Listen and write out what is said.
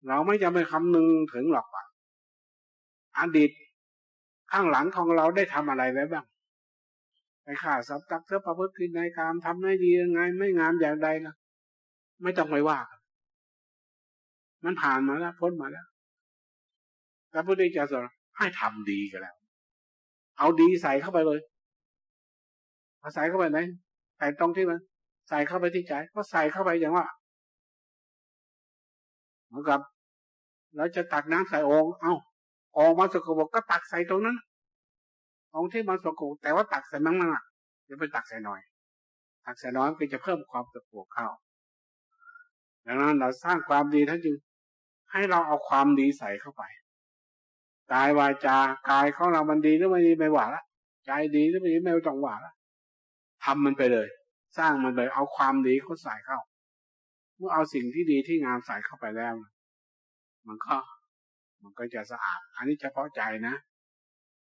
เราไม่จำเป็นคำนึงถึงหรอกว่าอดีตข้างหลังของเราได้ทำอะไรไว้บ้างไปฆ่าสัตว์ตักทรัพย์ประพฤติผิดในกามทำไม่ดียังไงไม่งามอย่างใดนะไม่ต้องไปว่ามันผ่านมาแล้วพ้นมาแล้วพระพุทธเจ้าสอนให้ทำดีกันแล้วเอาดีใส่เข้าไปเลยเอาใส่เข้าไปไหนใส่ตรงที่มันใส่เข้าไปที่ใจก็ใส่เข้าไปอย่างว่าเหมือนกับเราจะตักน้ำใส่โอ่งโอ่งมาสกปรกก็ตักใส่ตรงนั้นตรงที่มันสกปรกแต่ว่าตักใส่มั่งอย่าไปตักใส่น้อยตักใส่น้อยก็จะเพิ่มความสกปรกเข้าดังนั้นเราสร้างความดีทั้งจริงให้เราเอาความดีใส่เข้าไปกายวาจากายของเรามันดีหรือไม่ดีไม่ว่าละใจดีหรือไม่ดีไม่ต้องว่าละทำมันไปเลยสร้างมันไปเอาความดีเขาใส่เข้าเมื่อเอาสิ่งที่ดีที่งามใส่เข้าไปแล้วมันก็จะสะอาดอันนี้เฉพาะใจนะ